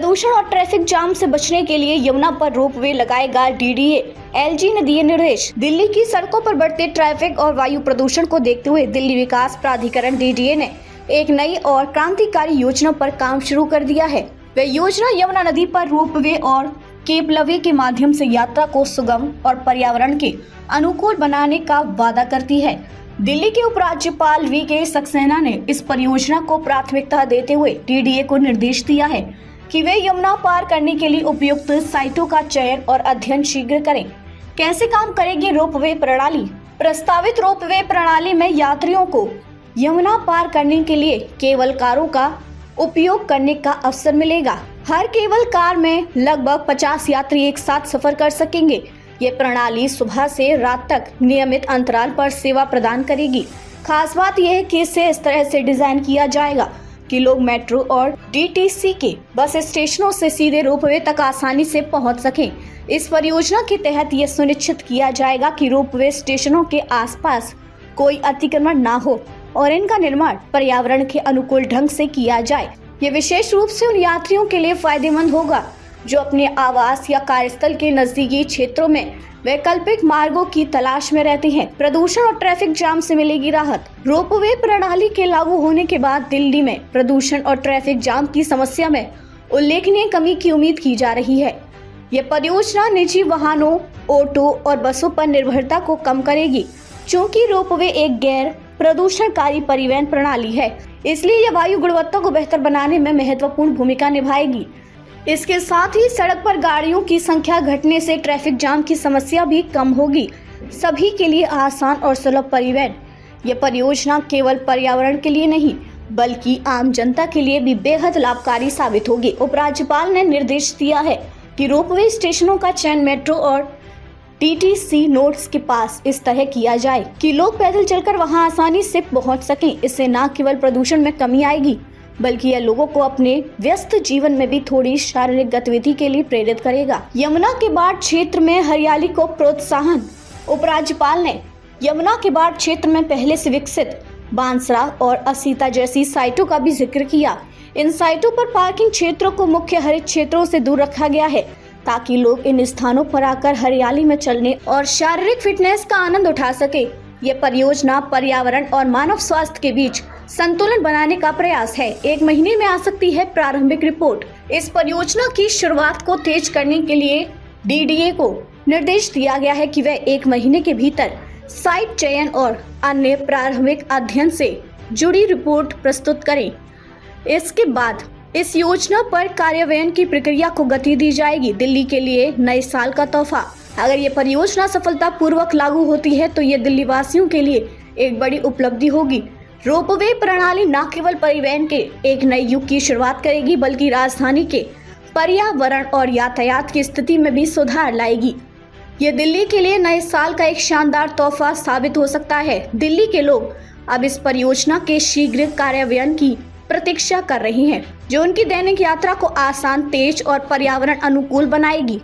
प्रदूषण और traffic jam से बचने के लिए यमुना पर रोपवे लगाएगा डीडीए। एलजी ने दिए निर्देश। दिल्ली की सड़कों पर बढ़ते ट्रैफिक और वायु प्रदूषण को देखते हुए दिल्ली विकास प्राधिकरण डीडीए ने एक नई और क्रांतिकारी योजना पर काम शुरू कर दिया है। वह योजना यमुना नदी पर रोपवे और केबलवे के माध्यम से यात्रा को सुगम और पर्यावरण के अनुकूल बनाने का वादा करती है। दिल्ली के उपराज्यपाल वीके सक्सेना ने इस परियोजना को प्राथमिकता देते हुए डीडीए को निर्देश दिया है कि वे यमुना पार करने के लिए उपयुक्त साइटों का चयन और अध्ययन शीघ्र करें। कैसे काम करेगी रोपवे प्रणाली? प्रस्तावित रोपवे प्रणाली में यात्रियों को यमुना पार करने के लिए केवल कारों का उपयोग करने का अवसर मिलेगा। हर केवल कार में लगभग 50 यात्री एक साथ सफर कर सकेंगे। ये प्रणाली सुबह से रात तक नियमित अंतराल पर सेवा प्रदान करेगी। खास बात यह है कि इसे इस तरह से डिजाइन किया जाएगा कि लोग मेट्रो और डीटीसी के बस स्टेशनों से सीधे रोपवे तक आसानी से पहुंच सकें। इस परियोजना के तहत यह सुनिश्चित किया जाएगा कि रोपवे स्टेशनों के आसपास कोई अतिक्रमण न हो और इनका निर्माण पर्यावरण के अनुकूल ढंग से किया जाए। ये विशेष रूप से उन यात्रियों के लिए फायदेमंद होगा जो अपने आवास या कार्यस्थल के नजदीकी क्षेत्रों में वैकल्पिक मार्गों की तलाश में रहते हैं। प्रदूषण और ट्रैफिक जाम से मिलेगी राहत। रोपवे प्रणाली के लागू होने के बाद दिल्ली में प्रदूषण और ट्रैफिक जाम की समस्या में उल्लेखनीय कमी की उम्मीद की जा रही है। यह परियोजना निजी वाहनों, ऑटो और बसों पर निर्भरता को कम करेगी। चूँकि रोपवे एक गैर प्रदूषणकारी परिवहन प्रणाली है, इसलिए यह वायु गुणवत्ता को बेहतर बनाने में महत्वपूर्ण भूमिका निभाएगी। इसके साथ ही सड़क पर गाड़ियों की संख्या घटने से ट्रैफिक जाम की समस्या भी कम होगी। सभी के लिए आसान और सुलभ परिवहन। यह परियोजना केवल पर्यावरण के लिए नहीं बल्कि आम जनता के लिए भी बेहद लाभकारी साबित होगी। उपराज्यपाल ने निर्देश दिया है कि रोपवे स्टेशनों का चयन मेट्रो और डीटीसी नोड्स के पास इस तरह किया जाए कि लोग पैदल चलकर वहां आसानी से पहुंच सकें। इससे न केवल प्रदूषण में कमी आएगी बल्कि यह लोगों को अपने व्यस्त जीवन में भी थोड़ी शारीरिक गतिविधि के लिए प्रेरित करेगा। यमुना के बाट क्षेत्र में हरियाली को प्रोत्साहन। उपराज्यपाल ने यमुना के बाट क्षेत्र में पहले से विकसित बांसरा और असीता जैसी साइटों का भी जिक्र किया। इन साइटों पर पार्किंग क्षेत्रों को मुख्य हरित क्षेत्रों से दूर रखा गया है ताकि लोग इन स्थानों पर आकर हरियाली में चलने और शारीरिक फिटनेस का आनंद उठा सके। यह परियोजना पर्यावरण और मानव स्वास्थ्य के बीच संतुलन बनाने का प्रयास है। 1 महीने में आ सकती है प्रारंभिक रिपोर्ट। इस परियोजना की शुरुआत को तेज करने के लिए डीडीए को निर्देश दिया गया है कि वह 1 महीने के भीतर साइट चयन और अन्य प्रारंभिक अध्ययन से जुड़ी रिपोर्ट प्रस्तुत करें। इसके बाद इस योजना पर कार्यान्वयन की प्रक्रिया को गति दी जाएगी। दिल्ली के लिए नए साल का तोहफा। अगर ये परियोजना सफलतापूर्वक लागू होती है तो ये दिल्ली वासियों के लिए एक बड़ी उपलब्धि होगी। रोपवे प्रणाली न केवल परिवहन के एक नए युग की शुरुआत करेगी बल्कि राजधानी के पर्यावरण और यातायात की स्थिति में भी सुधार लाएगी। ये दिल्ली के लिए नए साल का एक शानदार तोहफा साबित हो सकता है। दिल्ली के लोग अब इस परियोजना के शीघ्र कार्यान्वयन की प्रतीक्षा कर रहे हैं जो उनकी दैनिक यात्रा को आसान, तेज और पर्यावरण अनुकूल बनाएगी।